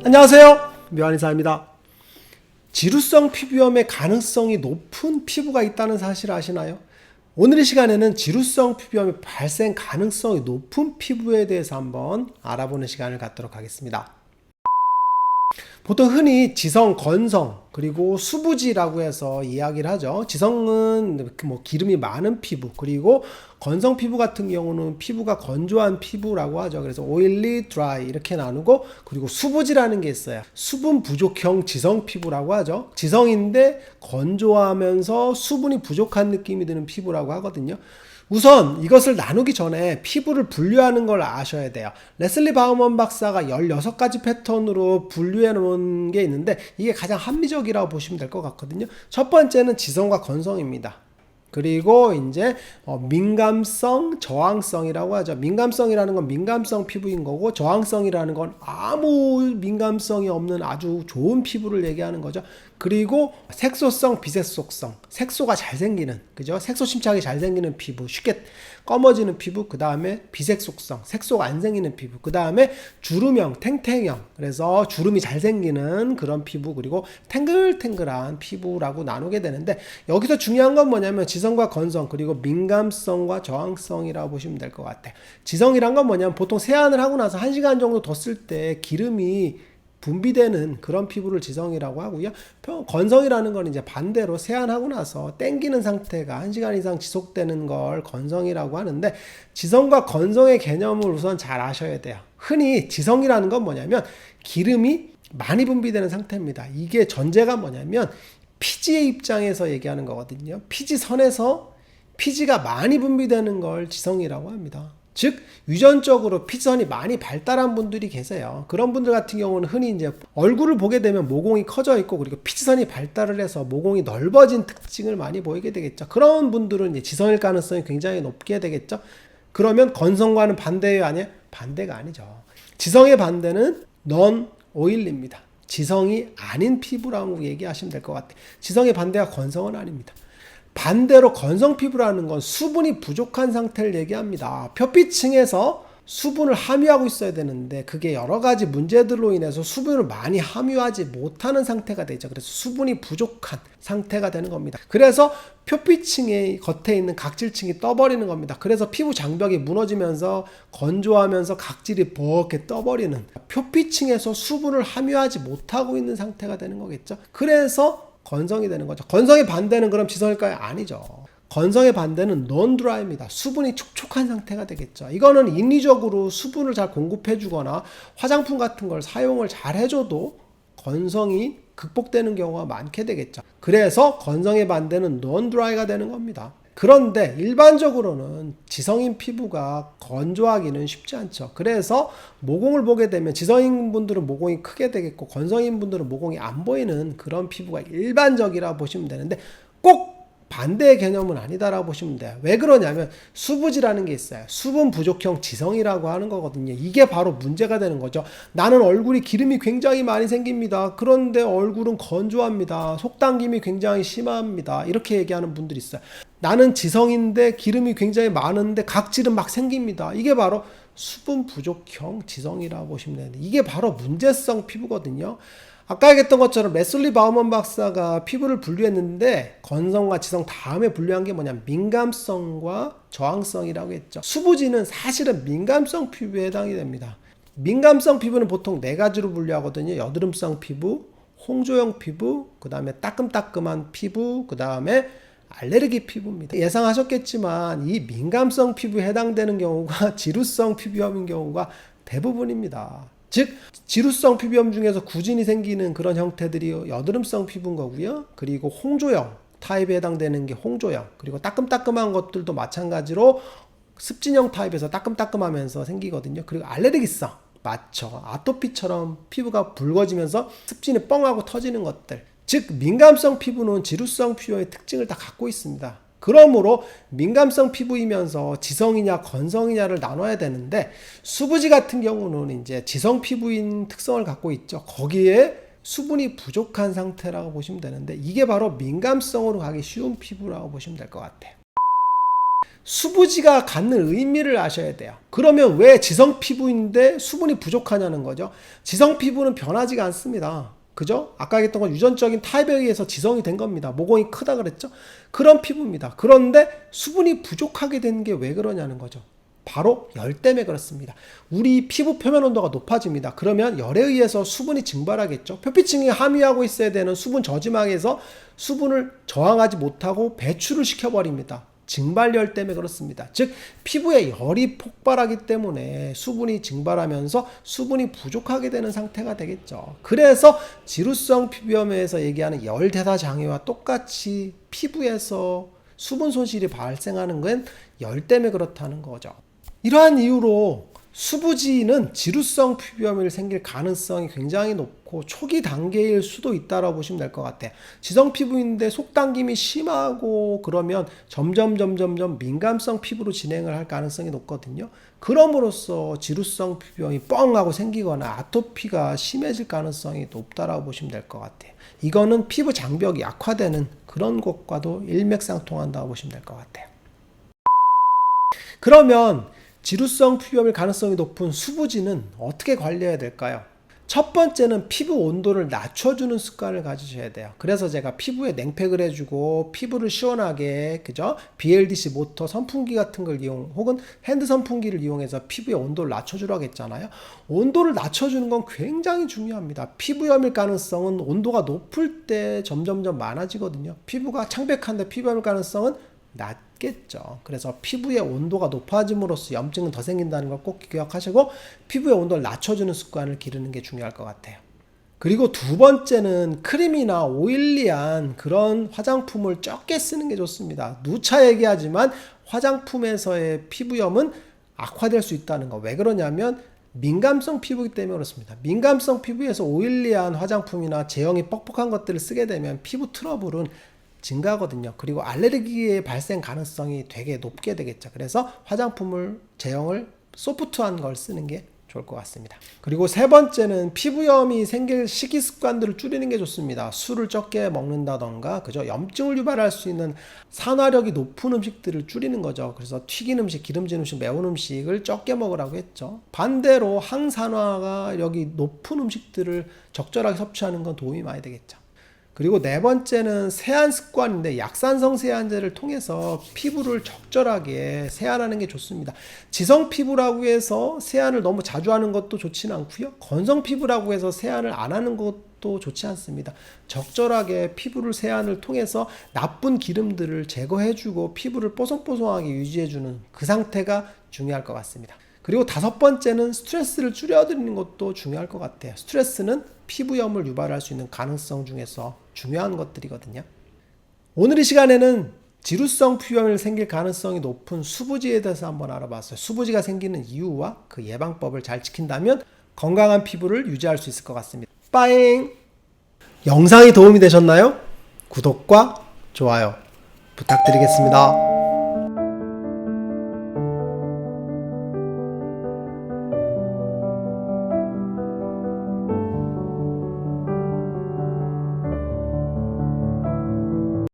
안녕하세요, 묘한의사입니다. 지루성 피부염의 가능성이 높은 피부가 있다는 사실을 아시나요? 오늘 이 시간에는 지루성 피부염의 발생 가능성이 높은 피부에 대해서 한번 알아보는 시간을 갖도록 하겠습니다. 보통 흔히 지성, 건성, 그리고 수부지라고 해서 이야기를 하죠. 지성은 기름이 많은 피부, 그리고 건성 피부 같은 경우는 피부가 건조한 피부라고 하죠. 그래서 oily, dry 이렇게 나누고, 그리고 수부지라는 게 있어요. 수분 부족형 지성 피부라고 하죠. 지성인데 건조하면서 수분이 부족한 느낌이 드는 피부라고 하거든요. 우선 이것을 나누기 전에 피부를 분류하는 걸 아셔야 돼요. 레슬리 바우먼 박사가 16가지 패턴으로 분류해 놓은 게 있는데 이게 가장 합리적이라고 보시면 될 것 같거든요. 첫 번째는 지성과 건성입니다. 그리고 이제 민감성, 저항성이라고 하죠. 민감성이라는 건 민감성 피부인 거고, 저항성이라는 건 아무 민감성이 없는 아주 좋은 피부를 얘기하는 거죠. 그리고 색소성, 비색소성, 색소가 잘 생기는, 그죠? 색소 침착이 잘 생기는 피부, 쉽게 검어지는 피부, 그 다음에 비색소성, 색소가 안 생기는 피부, 그 다음에 주름형, 탱탱형, 그래서 주름이 잘 생기는 그런 피부, 그리고 탱글탱글한 피부라고 나누게 되는데, 여기서 중요한 건 뭐냐면 지성과 건성, 그리고 민감성과 저항성이라고 보시면 될 것 같아요. 지성이란 건 뭐냐면 보통 세안을 하고 나서 1시간 정도 뒀을 때 기름이 분비되는 그런 피부를 지성이라고 하고요. 건성이라는 건 이제 반대로 세안하고 나서 땡기는 상태가 1시간 이상 지속되는 걸 건성이라고 하는데, 지성과 건성의 개념을 우선 잘 아셔야 돼요. 흔히 지성이라는 건 뭐냐면 기름이 많이 분비되는 상태입니다. 이게 전제가 뭐냐면 피지의 입장에서 얘기하는 거거든요. 피지선에서 피지가 많이 분비되는 걸 지성이라고 합니다. 즉 유전적으로 피지선이 많이 발달한 분들이 계세요. 그런 분들 같은 경우는 흔히 이제 얼굴을 보게 되면 모공이 커져 있고, 그리고 피지선이 발달을 해서 모공이 넓어진 특징을 많이 보이게 되겠죠. 그런 분들은 이제 지성일 가능성이 굉장히 높게 되겠죠. 그러면 건성과는 반대예요, 아니에요? 반대가 아니죠. 지성의 반대는 넌 오일리입니다. 지성이 아닌 피부라고 얘기하시면 될 것 같아요. 지성의 반대가 건성은 아닙니다. 반대로 건성 피부라는 건 수분이 부족한 상태를 얘기합니다. 표피층에서 수분을 함유하고 있어야 되는데 그게 여러 가지 문제들로 인해서 수분을 많이 함유하지 못하는 상태가 되죠. 그래서 수분이 부족한 상태가 되는 겁니다. 그래서 표피층의 겉에 있는 각질층이 떠버리는 겁니다. 그래서 피부 장벽이 무너지면서 건조하면서 각질이 버게 떠버리는, 표피층에서 수분을 함유하지 못하고 있는 상태가 되는 거겠죠. 그래서 건성이 되는 거죠. 건성의 반대는 그럼 지성일까요? 아니죠. 건성의 반대는 non-dry입니다. 수분이 촉촉한 상태가 되겠죠. 이거는 인위적으로 수분을 잘 공급해 주거나 화장품 같은 걸 사용을 잘 해줘도 건성이 극복되는 경우가 많게 되겠죠. 그래서 건성의 반대는 non-dry가 되는 겁니다. 그런데 일반적으로는 지성인 피부가 건조하기는 쉽지 않죠. 그래서 모공을 보게 되면 지성인 분들은 모공이 크게 되겠고, 건성인 분들은 모공이 안 보이는 그런 피부가 일반적이라고 보시면 되는데, 꼭 반대의 개념은 아니다라고 보시면 돼요. 왜 그러냐면 수부지라는 게 있어요. 수분 부족형 지성이라고 하는 거거든요. 이게 바로 문제가 되는 거죠. 나는 얼굴이 기름이 굉장히 많이 생깁니다. 그런데 얼굴은 건조합니다. 속당김이 굉장히 심합니다. 이렇게 얘기하는 분들이 있어요. 나는 지성인데 기름이 굉장히 많은데 각질은 막 생깁니다. 이게 바로 수분 부족형 지성이라고 보시면 되는데, 이게 바로 문제성 피부거든요. 아까 얘기했던 것처럼 레슬리 바우먼 박사가 피부를 분류했는데 건성과 지성 다음에 분류한 게 뭐냐면 민감성과 저항성이라고 했죠. 수부지는 사실은 민감성 피부에 해당이 됩니다. 민감성 피부는 보통 4가지로 분류하거든요. 여드름성 피부, 홍조형 피부, 그 다음에 따끔따끔한 피부, 그 다음에 알레르기 피부입니다. 예상하셨겠지만 이 민감성 피부에 해당되는 경우가 지루성 피부염인 경우가 대부분입니다. 즉 지루성 피부염 중에서 구진이 생기는 그런 형태들이 여드름성 피부인 거고요. 그리고 홍조형 타입에 해당되는 게 홍조형, 그리고 따끔따끔한 것들도 마찬가지로 습진형 타입에서 따끔따끔하면서 생기거든요. 그리고 알레르기성, 맞죠, 아토피처럼 피부가 붉어지면서 습진이 뻥하고 터지는 것들, 즉 민감성 피부는 지루성 피부의 특징을 다 갖고 있습니다. 그러므로 민감성 피부이면서 지성이냐 건성이냐를 나눠야 되는데, 수부지 같은 경우는 이제 지성 피부인 특성을 갖고 있죠. 거기에 수분이 부족한 상태라고 보시면 되는데, 이게 바로 민감성으로 가기 쉬운 피부라고 보시면 될 것 같아요. 수부지가 갖는 의미를 아셔야 돼요. 그러면 왜 지성 피부인데 수분이 부족하냐는 거죠. 지성 피부는 변하지가 않습니다. 그죠? 아까 얘기했던 건 유전적인 타입에 의해서 지성이 된 겁니다. 모공이 크다 그랬죠? 그런 피부입니다. 그런데 수분이 부족하게 된 게 왜 그러냐는 거죠. 바로 열 때문에 그렇습니다. 우리 피부 표면 온도가 높아집니다. 그러면 열에 의해서 수분이 증발하겠죠. 표피층이 함유하고 있어야 되는 수분 저지막에서 수분을 저항하지 못하고 배출을 시켜버립니다. 증발열 때문에 그렇습니다. 즉 피부에 열이 폭발하기 때문에 수분이 증발하면서 수분이 부족하게 되는 상태가 되겠죠. 그래서 지루성 피부염에서 얘기하는 열대사 장애와 똑같이 피부에서 수분 손실이 발생하는 건 열 때문에 그렇다는 거죠. 이러한 이유로 수부지는 지루성 피부염이 생길 가능성이 굉장히 높고 초기 단계일 수도 있다고 보시면 될 것 같아요. 지성 피부인데 속당김이 심하고 그러면 점점 민감성 피부로 진행을 할 가능성이 높거든요. 그럼으로써 지루성 피부염이 뻥 하고 생기거나 아토피가 심해질 가능성이 높다고 보시면 될 것 같아요. 이거는 피부 장벽이 약화되는 그런 것과도 일맥상통한다고 보시면 될 것 같아요. 그러면 지루성 피부염일 가능성이 높은 수부지는 어떻게 관리해야 될까요? 첫 번째는 피부 온도를 낮춰주는 습관을 가지셔야 돼요. 그래서 제가 피부에 냉팩을 해주고 피부를 시원하게 그죠? BLDC 모터 선풍기 같은 걸 이용 혹은 핸드 선풍기를 이용해서 피부의 온도를 낮춰주라고 했잖아요. 온도를 낮춰주는 건 굉장히 중요합니다. 피부염일 가능성은 온도가 높을 때 점점 많아지거든요. 피부가 창백한데 피부염일 가능성은 낮겠죠. 그래서 피부의 온도가 높아짐으로써 염증은 더 생긴다는 걸 꼭 기억하시고 피부의 온도를 낮춰주는 습관을 기르는 게 중요할 것 같아요. 그리고 두 번째는 크림이나 오일리한 그런 화장품을 적게 쓰는 게 좋습니다. 누차 얘기하지만 화장품에서의 피부염은 악화될 수 있다는 거. 왜 그러냐면 민감성 피부이기 때문에 그렇습니다. 민감성 피부에서 오일리한 화장품이나 제형이 뻑뻑한 것들을 쓰게 되면 피부 트러블은 증가하거든요. 그리고 알레르기의 발생 가능성이 되게 높게 되겠죠. 그래서 화장품을 제형을 소프트한 걸 쓰는 게 좋을 것 같습니다. 그리고 세 번째는 피부염이 생길 식이 습관들을 줄이는 게 좋습니다. 술을 적게 먹는다던가 그죠? 염증을 유발할 수 있는 산화력이 높은 음식들을 줄이는 거죠. 그래서 튀긴 음식, 기름진 음식, 매운 음식을 적게 먹으라고 했죠. 반대로 항산화력이 높은 음식들을 적절하게 섭취하는 건 도움이 많이 되겠죠. 그리고 네 번째는 세안 습관인데 약산성 세안제를 통해서 피부를 적절하게 세안하는 게 좋습니다. 지성 피부라고 해서 세안을 너무 자주 하는 것도 좋지는 않고요. 건성 피부라고 해서 세안을 안 하는 것도 좋지 않습니다. 적절하게 피부를 세안을 통해서 나쁜 기름들을 제거해주고 피부를 뽀송뽀송하게 유지해주는 그 상태가 중요할 것 같습니다. 그리고 다섯 번째는 스트레스를 줄여드리는 것도 중요할 것 같아요. 스트레스는 피부염을 유발할 수 있는 가능성 중에서 중요한 것들이거든요. 오늘 이 시간에는 지루성 피부염이 생길 가능성이 높은 수부지에 대해서 한번 알아봤어요. 수부지가 생기는 이유와 그 예방법을 잘 지킨다면 건강한 피부를 유지할 수 있을 것 같습니다. 빠잉! 영상이 도움이 되셨나요? 구독과 좋아요 부탁드리겠습니다.